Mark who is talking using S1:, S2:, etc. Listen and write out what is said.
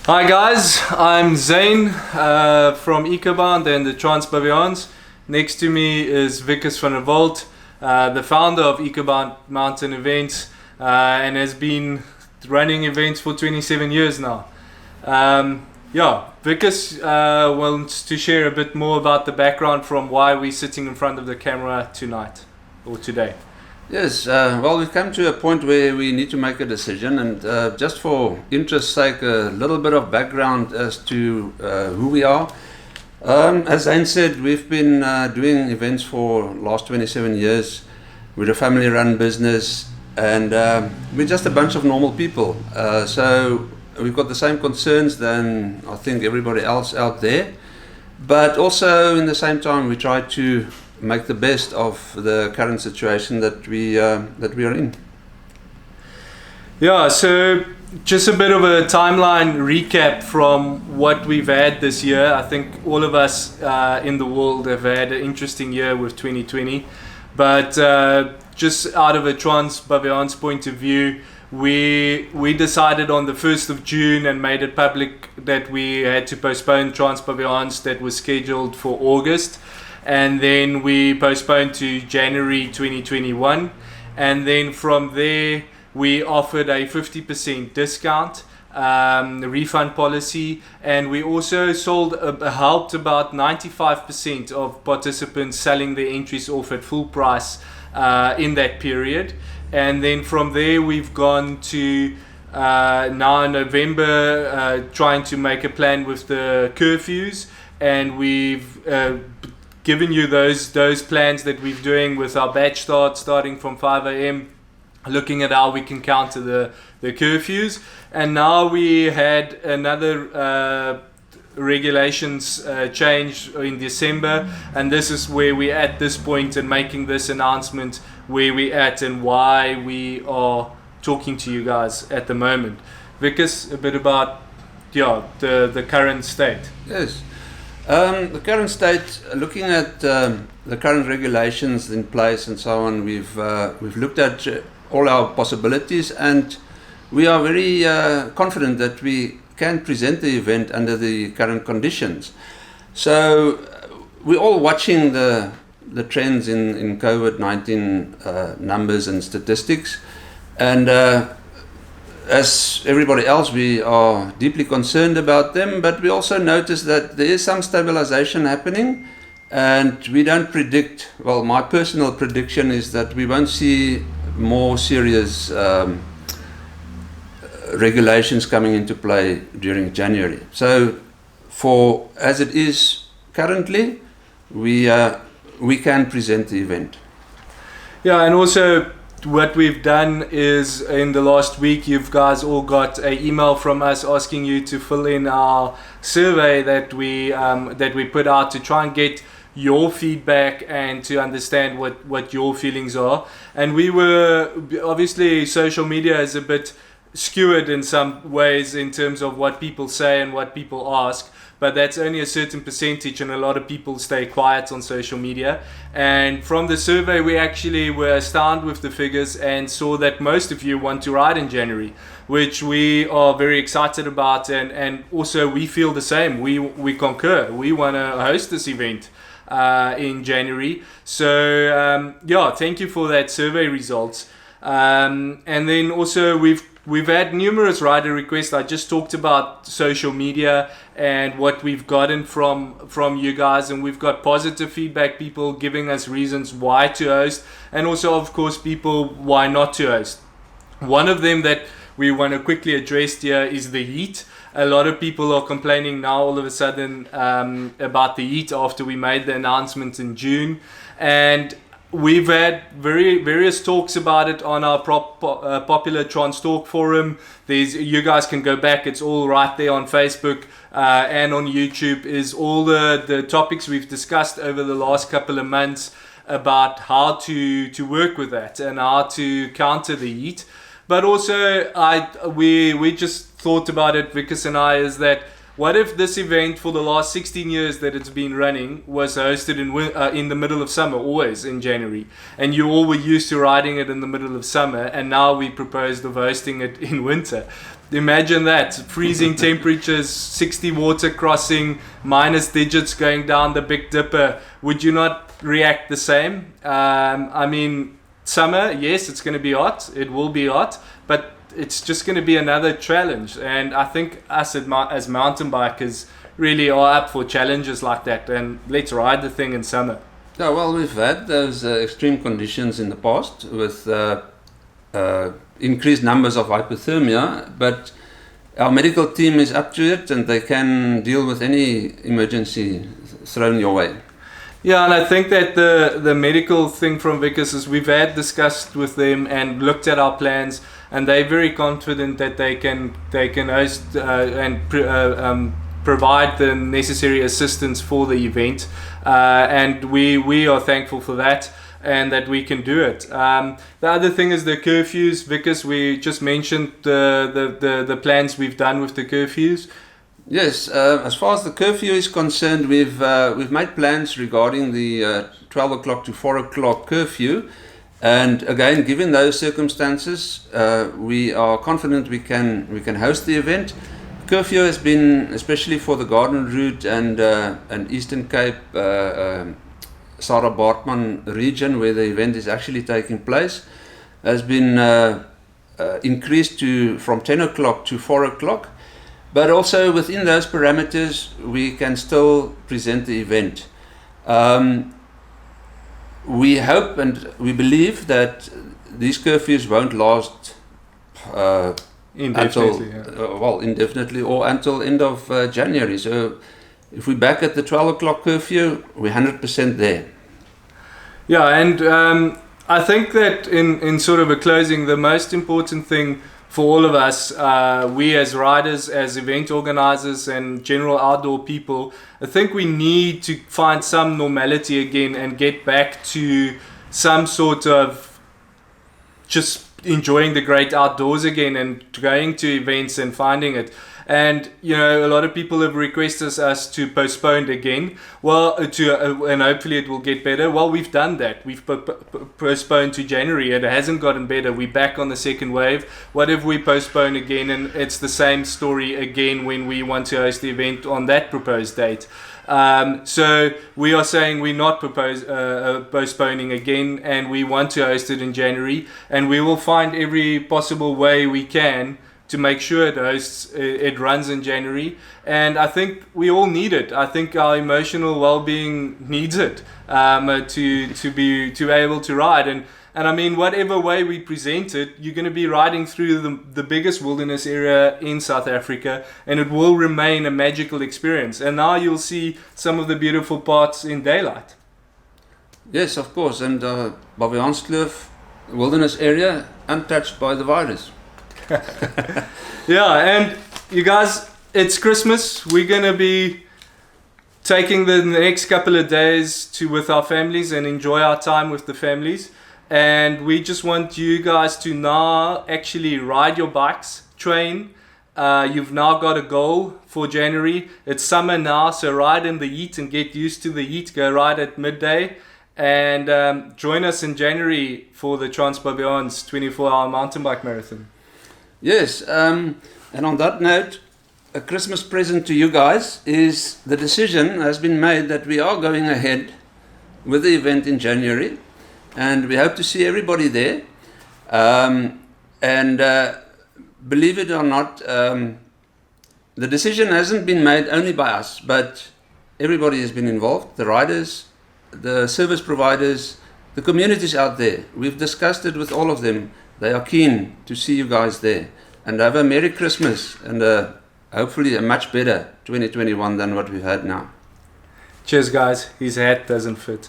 S1: Hi guys, I'm Zane from EcoBound and the Trans Baviaans. Next to me is Wikus from Walt, the founder of EcoBound Mountain Events, and has been running events for 27 years now. Wikus wants to share a bit more about the background from why we're sitting in front of the camera tonight or today.
S2: Yes, well, we've come to a point where we need to make a decision, and just for interest's sake, a little bit of background as to who we are. As Zane said, we've been doing events for the last 27 years. We're a family-run business, and we're just a bunch of normal people. So we've got the same concerns than I think everybody else out there, but also in the same time we try to make the best of the current situation that we are in.
S1: Yeah, so just a bit of a timeline recap from what we've had this year. I think all of us in the world have had an interesting year with 2020, but just out of a Trans Baviaans point of view, we decided on the 1st of June and made it public that we had to postpone Trans Baviaans that was scheduled for August. And then we postponed to January 2021, and then from there we offered a 50% discount refund policy, and we also helped about 95% of participants selling their entries off at full price in that period. And then from there we've gone to now in November trying to make a plan with the curfews, and we've given you those plans that we're doing with our batch starting from 5 a.m, looking at how we can counter the curfews. And now we had another regulations change in December, and this is where we're at this point and making this announcement where we're at and why we are talking to you guys at the moment. Wikus, a bit about the current state.
S2: Yes. The current state, looking at the current regulations in place and so on, we've looked at all our possibilities, and we are very confident that we can present the event under the current conditions. So we're all watching the trends in COVID-19 numbers and statistics, and as everybody else, we are deeply concerned about them, but we also notice that there is some stabilization happening, and we don't predict, well, my personal prediction is that we won't see more serious regulations coming into play during January. So as it is currently, we can present the event.
S1: Yeah, and also what we've done is in the last week, you guys all got an email from us asking you to fill in our survey that we put out to try and get your feedback and to understand what your feelings are. And we were, obviously social media is a bit skewed in some ways in terms of what people say and what people ask, but that's only a certain percentage, and a lot of people stay quiet on social media. And from the survey, we actually were astounded with the figures and saw that most of you want to ride in January, which we are very excited about, and also we feel the same. We concur. We want to host this event in January. So thank you for that survey results. And then also we've had numerous rider requests. I just talked about social media and what we've gotten from you guys, and we've got positive feedback, people giving us reasons why to host, and also of course people why not to host. One of them that we want to quickly address here is the heat. A lot of people are complaining now all of a sudden about the heat after we made the announcement in June, and we've had various talks about it on our popular Trans Talk forum. You guys can go back, it's all right there on Facebook and on YouTube, is all the topics we've discussed over the last couple of months about how to work with that and how to counter the heat. But also we just thought about it, Wikus and I, is that what if this event for the last 16 years that it's been running was hosted in the middle of summer, always in January, and you all were used to riding it in the middle of summer, and now we proposed of hosting it in winter. Imagine that, freezing temperatures, 60 water crossing, minus digits going down the Big Dipper. Would you not react the same? I mean, summer, yes, it's going to be hot. It will be hot, but it's just going to be another challenge. And I think us as mountain bikers really are up for challenges like that. And let's ride the thing in summer.
S2: Yeah, well, we've had those extreme conditions in the past with increased numbers of hypothermia, but our medical team is up to it and they can deal with any emergency thrown your way.
S1: Yeah, and I think that the medical thing from Wikus is we've had discussed with them and looked at our plans, and they're very confident that they can host and provide the necessary assistance for the event, and we are thankful for that and that we can do it. The other thing is the curfews. Wikus, we just mentioned the plans we've done with the curfews.
S2: Yes, as far as the curfew is concerned, we've made plans regarding the 12 o'clock to 4 o'clock curfew, and again, given those circumstances, we are confident we can host the event. Curfew has been, especially for the Garden Route and Eastern Cape, Sarah Bartman region where the event is actually taking place, has been increased from 10 o'clock to 4 o'clock. But also within those parameters, we can still present the event. We hope and we believe that these curfews won't last indefinitely or until end of January. So if we're back at the 12 o'clock curfew, we're 100% there.
S1: Yeah, and I think that in sort of a closing, the most important thing for all of us, we as riders, as event organizers and general outdoor people, I think we need to find some normality again and get back to some sort of just enjoying the great outdoors again and going to events and finding it. And you know, a lot of people have requested us to postpone again. Well, and hopefully it will get better. Well, we've done that. We've postponed to January. It hasn't gotten better. We're back on the second wave. What if we postpone again? And it's the same story again when we want to host the event on that proposed date. So we are saying we're not postponing again, and we want to host it in January, and we will find every possible way we can to make sure it runs in January. And I think we all need it. I think our emotional well-being needs it to be able to ride. And I mean, whatever way we present it, you're going to be riding through the biggest wilderness area in South Africa, and it will remain a magical experience. And now you'll see some of the beautiful parts in daylight.
S2: Yes, of course. And Baviaans Kloof wilderness area untouched by the virus.
S1: Yeah, and you guys, it's Christmas. We're going to be taking the next couple of days with our families and enjoy our time with the families. And we just want you guys to now actually ride your bikes, train. You've now got a goal for January. It's summer now, so ride in the heat and get used to the heat. Go ride at midday. And join us in January for the Trans Baviaans 24-hour mountain bike marathon.
S2: Yes, and on that note, a Christmas present to you guys is the decision has been made that we are going ahead with the event in January, and we hope to see everybody there. Believe it or not, the decision hasn't been made only by us, but everybody has been involved, the riders, the service providers, the communities out there. We've discussed it with all of them. They are keen to see you guys there. And have a Merry Christmas and hopefully a much better 2021 than what we've had now.
S1: Cheers, guys. His hat doesn't fit.